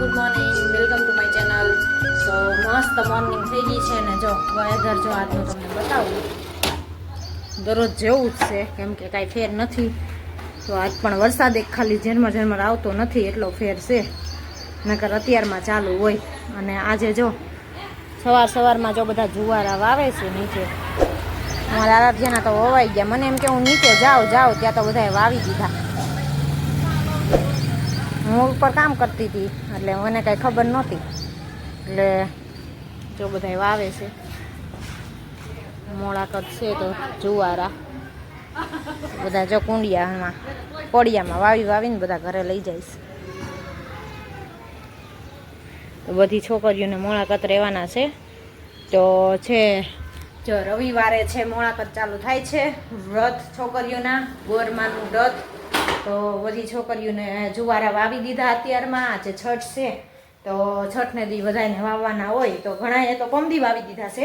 Good morning, welcome to my channel. So મસ્ત morning થઈ ગઈ છે ને જો વેધર જો આજનું તમને બતાવું. દરરોજ જેવું જ છે, કેમ કે કાંઈ ફેર નથી. તો આજ પણ વરસાદ એક ખાલી ઝરમર આવતો નથી એટલો ફેર છે, નકર અત્યારમાં ચાલુ હોય. અને આજે જો સવારમાં જો બધા જુવારા વાવે છે નીચે. અમારા આરાધ્યાના તો વવાઈ ગયા. મને એમ કે હું નીચે જાઉં ત્યાં તો બધાએ વાવી દીધા. હું ઉપર કામ કરતી હતી એટલે મને કાંઈ ખબર નહોતી. એટલે જો બધા વાવે છે, મોળાકત છે તો જુવારા બધા જો કુંડિયામાં કોડિયામાં વાવીને બધા ઘરે લઈ જાય છે. તો બધી છોકરીઓને મોળાકત રહેવાના છે. તો છે જો રવિવારે છે મોળાકત ચાલુ થાય છે, વ્રત છોકરીઓના ગોરમાનું વ્રત. તો બધી છોકરીઓને જુવારા વાવી દીધા અત્યારમાં. આજે છઠ છે તો છઠને દી બધાને વાવવાના હોય. તો ઘણાએ તો પમદી વાવી દીધા છે,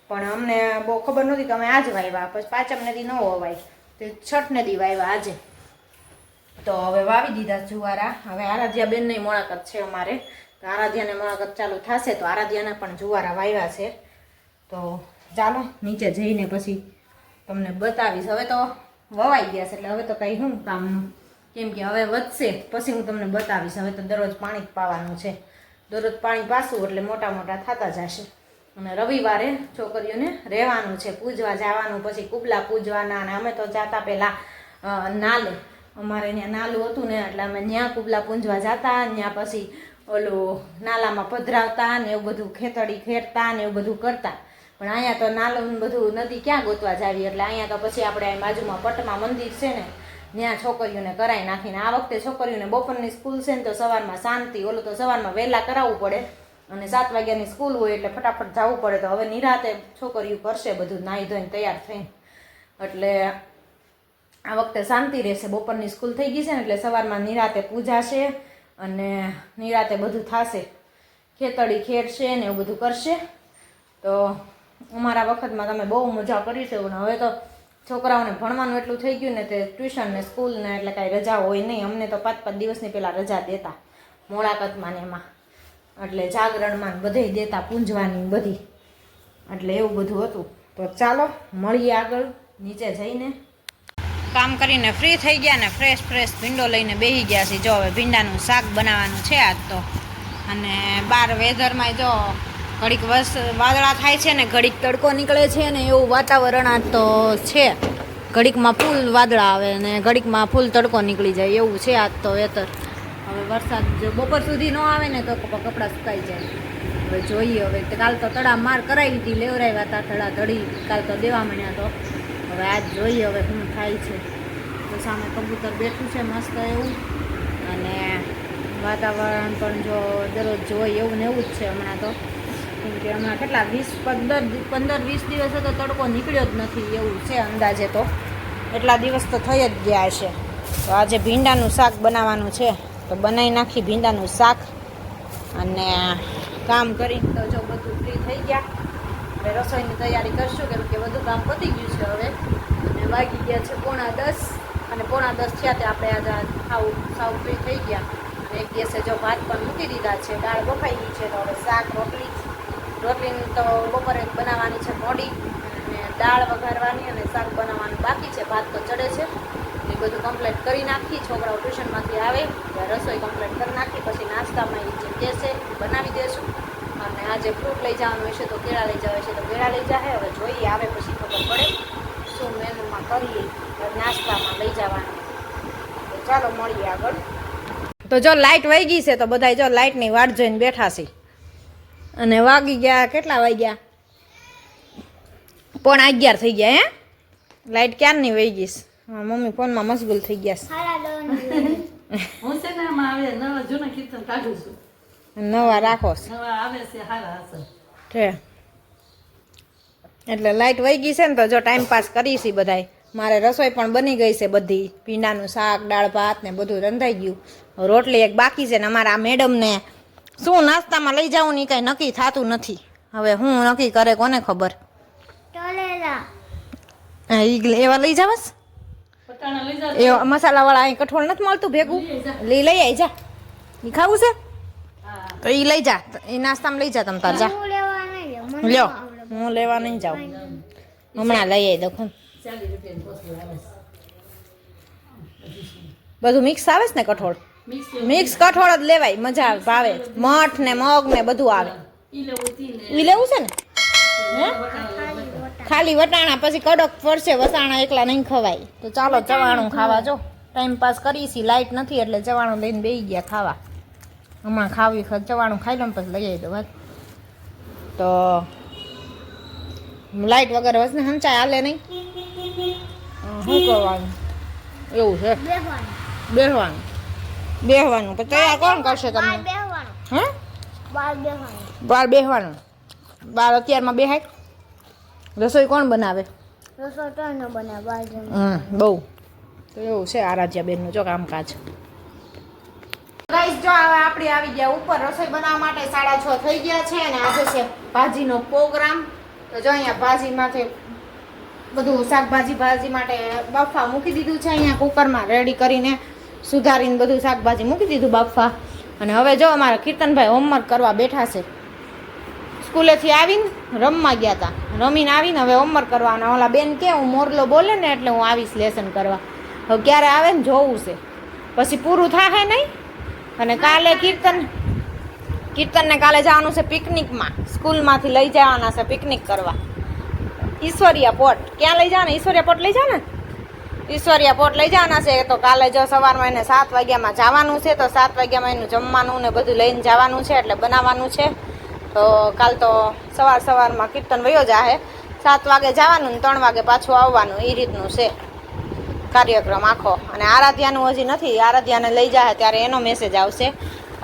પણ અમને બહુ ખબર નહોતી કે અમે આજ વાવ્યા. પછી પાંચમને દી ન વવાય તો છઠને દી વાવ્યા આજે. તો હવે વાવી દીધા જુવારા. હવે આરાધ્યા બેનની મોળાકત છે અમારે, તો આરાધ્યાને મોળાકત ચાલુ થશે તો આરાધ્યાને પણ જુવારા વાવ્યા છે. તો ચાલો નીચે જઈને પછી તમને બતાવીશ. હવે તો વવાઈ ગયા છે એટલે હવે તો કંઈ શું કામનું, કેમ કે હવે વધશે પછી હું તમને બતાવીશ. હવે તો દરરોજ પાણી પાવાનું છે, દરરોજ પાણી પાસું એટલે મોટા થતા જશે. અને રવિવારે છોકરીઓને રહેવાનું છે, પૂજવા જવાનું. પછી કુબલા પૂજવાના. અને અમે તો જાતા પહેલાં નાલે, અમારે ત્યાં નાલું હતું ને એટલે અમે ત્યાં કુબલા પૂંજવા જતા. ત્યાં પછી ઓલું નાલામાં પધરાવતા ને એવું બધું, ખેતડી ખેડતા ને એવું બધું કરતા. પણ અહીંયા તો નાલું બધું નદી ક્યાં ગોતવા જાવી, એટલે અહીંયા તો પછી આપણે બાજુમાં પટમાં મંદિર છે ને ત્યાં છોકરીઓને કરાવી નાખીને. આ વખતે છોકરીઓને બપોરની સ્કૂલ છે ને તો સવારમાં શાંતિ. ઓલું તો સવારમાં વહેલા કરાવવું પડે અને 7 વાગ્યાની સ્કૂલ હોય એટલે ફટાફટ જવું પડે. તો હવે નિરાતે છોકરીઓ કરશે બધું નાહી ધોઈને તૈયાર થઈને. એટલે આ વખતે શાંતિ રહેશે. બપોરની સ્કૂલ થઈ ગઈ છે ને એટલે સવારમાં નિરાતે પૂજાશે અને નિરાતે બધું થશે, ખેતડી ખેડશે ને એવું બધું કરશે. તો અમારા વખતમાં તમે બહુ મજા કરી છે. હવે તો છોકરાઓને ભણવાનું એટલું થઈ ગયું ને, તે ટ્યુશન ને સ્કૂલ ને એટલે કાંઈ રજા હોય નહીં. અમને તો 5 દિવસની પહેલાં રજા દેતા મોળાકતમાં ને એમાં, એટલે જાગરણમાં બધે દેતા, પૂંજવાની બધી. એટલે એવું બધું હતું. તો ચાલો મળીએ આગળ નીચે જઈને. કામ કરીને ફ્રી થઈ ગયા ને ફ્રેશ ભીંડો લઈને બેસી ગયા છે. જો હવે ભીંડાનું શાક બનાવવાનું છે આજ તો. અને બહાર વેધરમાં જો ઘડીક વાદળા થાય છે ને ઘડીક તડકો નીકળે છે ને એવું વાતાવરણ આજ તો છે. ઘડીકમાં ફૂલ વાદળા આવે ને ઘડીકમાં ફૂલ તડકો નીકળી જાય એવું છે આજ તો વેધર. હવે વરસાદ જો બપોર સુધી ન આવે ને તો કપડાં સુકાઈ જાય. હવે જોઈએ. હવે કાલ તો તડા માર કરાવી હતી, લેવરાવ્યા હતા તડા ધડી, કાલ તો દેવા માંડ્યા. તો હવે આજ જોઈએ હવે શું થાય છે. તો સામે કબૂતર બેઠું છે મસ્ત એવું. અને વાતાવરણ પણ જો દરરોજ જોઈએ એવું ને એવું જ છે હમણાં તો. કેમ કે હમણાં કેટલા 15-20 દિવસ તો તડકો નીકળ્યો જ નથી એવું છે અંદાજે. તો એટલા દિવસ તો થઈ જ ગયા છે. તો આજે ભીંડાનું શાક બનાવવાનું છે, તો બનાવી નાખી ભીંડાનું શાક. અને કામ કરીને તો જો બધું ફ્રી થઈ ગયા. હવે રસોઈની તૈયારી કરશું, કેમ કે બધું કામ પતી ગયું છે હવે. અને વાગી ગયા છે 9:30. અને 9:30 થયા તે આપણે આજે સાવ ફ્રી થઈ ગયા. અને એક દિવસે જો ભાત પણ મૂકી દીધા છે, દાળ બફાઈ ગઈ છે. તો હવે શાક રોટલીની તો બપોરે બનાવવાની છે મોડી, અને દાળ વઘારવાની અને શાક બનાવવાનું બાકી છે. ભાત તો ચડે છે એ બધું કમ્પ્લીટ કરી નાખી. છોકરાઓ ટ્યુશનમાંથી આવે ત્યારે રસોઈ કમ્પ્લીટ કરી નાખી. પછી નાસ્તામાં એ જે કહેશે બનાવી દેશું. અને આજે ફ્રૂટ લઈ જવાનું હશે તો કેળા લઈ જવા હશે તો કેળા લઈ જાય. હવે જોઈએ આવે પછી ખબર પડે શું મેનુમાં કરીએ, નાસ્તામાં લઈ જવાનું. તો ચાલો મળીએ આગળ. તો જો લાઇટ વહી ગઈ છે તો બધા જો લાઇટની વાટ જોઈને બેઠા છે. અને વાગી ગયા કેટલા વાગ્યા? 11:15 થઈ ગયા. હે લાઇટ ક્યારની વહી ગઈ છે? મમ્મી ફોનમાં મશગુલ થઈ ગયા છે. નવા રાખો છે એટલે લાઇટ વહી ગઈ છે ને તો જો ટાઈમ પાસ કરી છે બધાય. મારે રસોઈ પણ બની ગઈ છે બધી, ભીંડાનું શાક, દાળ ભાત ને બધું રંધાઈ ગયું. રોટલી એક બાકી છે ને અમારા મેડમને શું નાસ્તામાં લઈ જાઉં ને કાંઈ નક્કી થતું નથી. હવે હું નક્કી કરે કોને ખબર. એવા લઈ જાવસ એ મસાલા વાળા અહીં કઠોળ નથી મળતું ભેગું, લઈ આવી જા. એ ખાવું છે? તો એ લઈ જા, એ નાસ્તામાં લઈ જા. તમે તાર જા લ્યો, હું લેવા નહીં જાઉં, હમણાં લઈ આવી દઉં. બધું મિક્સ આવે છે ને કઠોળ? મિક્સ કઠોળ જ લેવાય, મજા આવે, ભાવે. મઠ ને મગ ને બધું આવે. ઈ લેવું છે ને? ખાલી વટાણા પછી કડક પડશે, વટાણા એકલા નહીં ખવાય. તો ચાલો ચવાણું ખાવા. જો ટાઈમ પાસ કરીશી, લાઈટ નથી એટલે ચવાણું લઈને બેસી ગયા ખાવા. હમણાં ખાવી ચવાણું ખાઈ લો પછી લઈ આવી દો. તો લાઈટ વગર વસને હંચાય હાલે નહીં. શું કરવાનું? એવું છે, બેહવાનું. પછી તૈયાર કોણ કરશે તમને? હે, બાર બેહવાનું. બાર અત્યારમાં બેહાય. રસોઈ કોણ બનાવે? બહુ. તો એવું છે આરાધ્યા બેનનું જો કામકાજ. ગાઈસ જો આપણે આવી ગયા ઉપર રસોઈ બનાવવા માટે. 6:30 થઈ ગયા છે અને આજે છે ભાજીનો પ્રોગ્રામ. તો જો અહીંયા ભાજીમાંથી બધું શાકભાજી ભાજી માટે બાફા મૂકી દીધું છે. અહીંયા કુકરમાં રેડી કરીને સુધારીને બધું શાકભાજી મૂકી દીધું બાફા. અને હવે જો અમારા કીર્તનભાઈ હોમવર્ક કરવા બેઠા છે. સ્કૂલેથી આવીને રમવા ગયા હતા, રમીને આવીને હવે હોમવર્ક કરવાના. ઓલા બેન કે હું મોરલો બોલે ને એટલે હું આવીશ લેસન કરવા. હવે ક્યારે આવે ને જોવું છે, પછી પૂરું થાય નહીં. અને કાલે કીર્તનને કાલે જવાનું છે પિકનિકમાં. સ્કૂલમાંથી લઈ જવાના છે પિકનિક કરવા. ઈશ્વરિયા પોટ. ક્યાં લઈ જવાના? ઈશ્વરિયા પોટ લઈ જવાના. ઈશ્વરિયા પોટ લઈ જવાના છે. તો કાલે જો સવારમાં એને 7 વાગ્યામાં જવાનું છે. તો 7 વાગ્યામાં એનું જમવાનું ને બધું લઈને જવાનું છે, એટલે બનાવવાનું છે. તો કાલ તો સવારમાં કીર્તન વયો જાહે. 7 વાગે જવાનું ને 3 વાગે પાછું આવવાનું, એ રીતનું છે કાર્યક્રમ આખો. અને આરાધ્યાનું હજી નથી. આરાધ્યાને લઈ જાય ત્યારે એનો મેસેજ આવશે.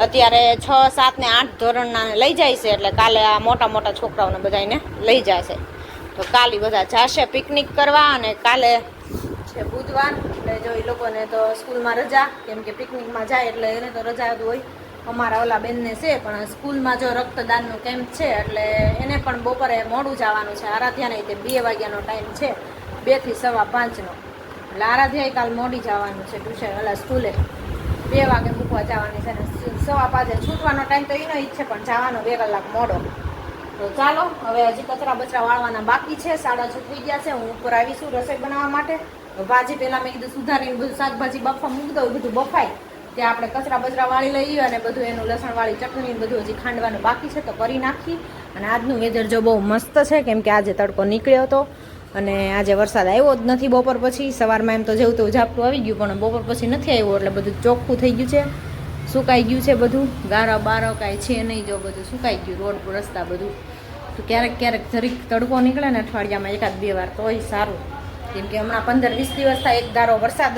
અત્યારે 6, 7 ને 8 ધોરણના લઈ જાય છે, એટલે કાલે આ મોટા મોટા છોકરાઓને બધાને લઈ જશે. તો કાલે બધા જશે પિકનિક કરવા. અને કાલે છે બુધવાર, એટલે જો એ લોકોને તો સ્કૂલમાં રજા, કેમ કે પિકનિકમાં જાય એટલે એને તો રજા હોય. અમારા ઓલા બેનને છે પણ સ્કૂલમાં જો રક્તદાનનો કેમ્પ છે, એટલે એને પણ બપોરે મોડું જવાનું છે. આરાધ્યાને તે 2 વાગ્યાનો ટાઈમ છે, 2 થી 5:15નો. એટલે આરાધ્યાએ કાલ મોડી જવાનું છે ટ્યુશન, ઓલા સ્કૂલે 2 વાગે મૂકવા જવાની છે. ને 5:15 છૂટવાનો ટાઈમ તો એનો જ છે, પણ જવાનો 2 કલાક મોડો. તો ચાલો હવે હજી કચરા બચરા વાળવાના બાકી છે. 6:30 થઈ ગયા છે. હું ઉપર આવીશું રસોઈ બનાવવા માટે. ભાજી પહેલાં મેં કીધું સુધારીને બધું શાકભાજી બફવા મૂકી દઉં, બધું બફાય ત્યાં આપણે કચરા બચરા વાળી લઈએ. અને બધું એનું લસણવાળી ચટણી બધું હજી ખાંડવાનું બાકી છે, તો કરી નાખી. અને આજનું વેધર જો બહુ મસ્ત છે, કેમ કે આજે તડકો નીકળ્યો હતો અને આજે વરસાદ આવ્યો જ નથી બપોર પછી. સવારમાં એમ તો જેવું તેવું ઝાપટું આવી ગયું, પણ બપોર પછી નથી આવ્યું. એટલે બધું ચોખ્ખું થઈ ગયું છે, સુકાઈ ગયું છે બધું. ગારો બારો કાંઈ છે નહીં, જો બધું સુકાઈ ગયું, રોડ રસ્તા બધું. તો ક્યારેક જરીક તડકો નીકળે ને અઠવાડિયામાં 1-2 વાર તોય સારું. કેમ કે હમણાં 15-20 દિવસ થાય એક ધારો વરસાદ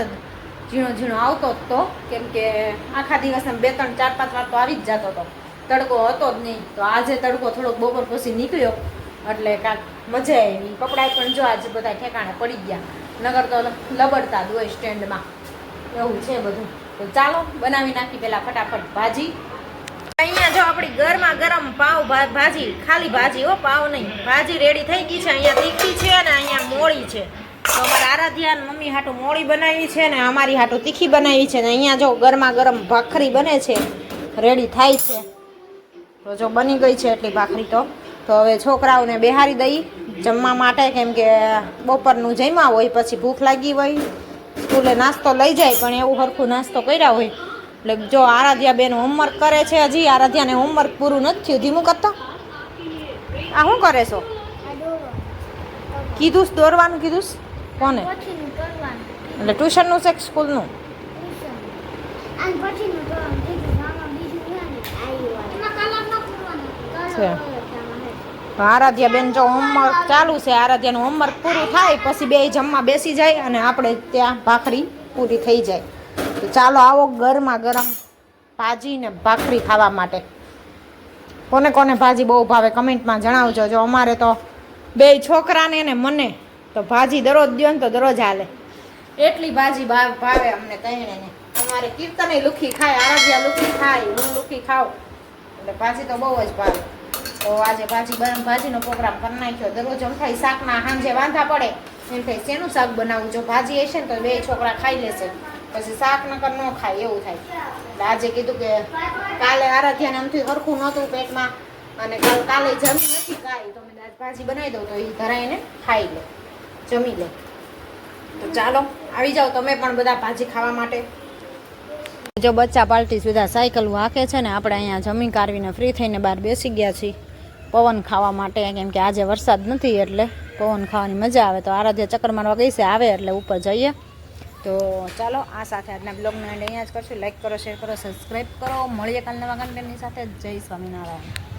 જ ઝીણો આવતો જ તો. કેમ કે આખા દિવસમાં 2, 3, 4, 5 વાર તો આવી જ જતો હતો, તડકો હતો જ નહીં. તો આજે તડકો થોડોક બપોર પછી નીકળ્યો એટલે કાંઈક મજા આવી. કપડાં પણ જો આજે બધા ઠેકાણે પડી ગયા, નગર તો લબડતા જ હોય સ્ટેન્ડમાં. એવું છે બધું. તો ચાલો બનાવી નાખી પહેલાં ફટાફટ ભાજી. અહીંયા જો આપણી ગરમા ગરમ પાવ ભાજી, ખાલી ભાજી હો, પાવ નહીં, ભાજી રેડી થઈ ગઈ છે. અહીંયા તીખી છે અને અહીંયા મોળી છે. તો અમારા આરાધ્યા મમ્મી હાટું મોળી બનાવી છે ને અમારી હાટું તીખી બનાવી છે. ને અહીંયા જો ગરમા ગરમ ભાખરી બને છે, રેડી થાય છે. તો જો બની ગઈ છે એટલી ભાખરી. તો હવે છોકરાઓને બેહારી દઈ જમવા માટે, કેમ કે બપોરનું જમ્યા હોય પછી ભૂખ લાગી હોય. સ્કૂલે નાસ્તો લઈ જાય પણ એવું સરખું નાસ્તો કર્યા હોય. એટલે જો આરાધ્યા બેન હોમવર્ક કરે છે. હજી આરાધ્યાને હોમવર્ક પૂરું નથી થયું. ધીમું કરતો. આ શું કરે છો? કીધું દોરવાનું કીધું કોને? એટલે ટ્યુશનનું છે કે સ્કૂલનું? આરાધ્યા બેન જો હોમવર્ક ચાલુ છે. આરાધ્યાનું હોમવર્ક પૂરું થાય પછી 2 જમવા બેસી જાય અને આપણે ત્યાં ભાખરી પૂરી થઈ જાય. તો ચાલો આવો ગરમા ગરમ ભાજી ને ભાખરી ખાવા માટે. કોને કોને ભાજી બહુ ભાવે કમેન્ટમાં જણાવજો. જો અમારે તો 2 છોકરાને ને મને તો ભાજી દરરોજ દો ને તો દરરોજ હાલે, એટલી ભાજી ભાવે અમને ત્રણેયને. અમારે કીર્તને લુખી ખાય, આરાધ્યા લુખી ખાય, હું લુખી ખાઉં, એટલે ભાજી તો બહુ જ ભાવે. તો આજે ભાજીનો પ્રોગ્રામ કરી નાખ્યો. દરરોજ એમ થાય શાકના સાંજે વાંધા પડે, એમ થાય શેનું શાક બનાવું. જો ભાજી હશે ને તો 2 છોકરા ખાઈ લેશે. પછી શાક નકર ન ખાય એવું થાય. એટલે આજે કીધું કે કાલે આરાધ્યાને આમથી સરખું નહોતું પેટમાં અને કાલે જમી નથી કાંઈ, તો મેં આજ ભાજી બનાવી દઉં તો એ ધરાઈને ખાઈ લે, જમી લે. તો ચાલો આવી જાઓ તમે પણ બધા ભાજી ખાવા માટે. જો બચ્ચા પાલટી બધા સાયકલ હાંકે છે ને, આપણે અહીંયા જમી કારવીને ફ્રી થઈને બહાર બેસી ગયા છીએ પવન ખાવા માટે, કેમ કે આજે વરસાદ નથી એટલે પવન ખાવાની મજા આવે. તો આરાધ્યા ચક્કર મારવા ગઈ છે, આવે એટલે ઉપર જઈએ. તો ચાલો આ સાથે આજના બ્લોગને એન્ડ અહીંયા જ કરશું. લાઈક કરો, શેર કરો, સબસ્ક્રાઈબ કરો. મળીએ કાલ નવા કન્ટેન્ટની સાથે. જય સ્વામિનારાયણ.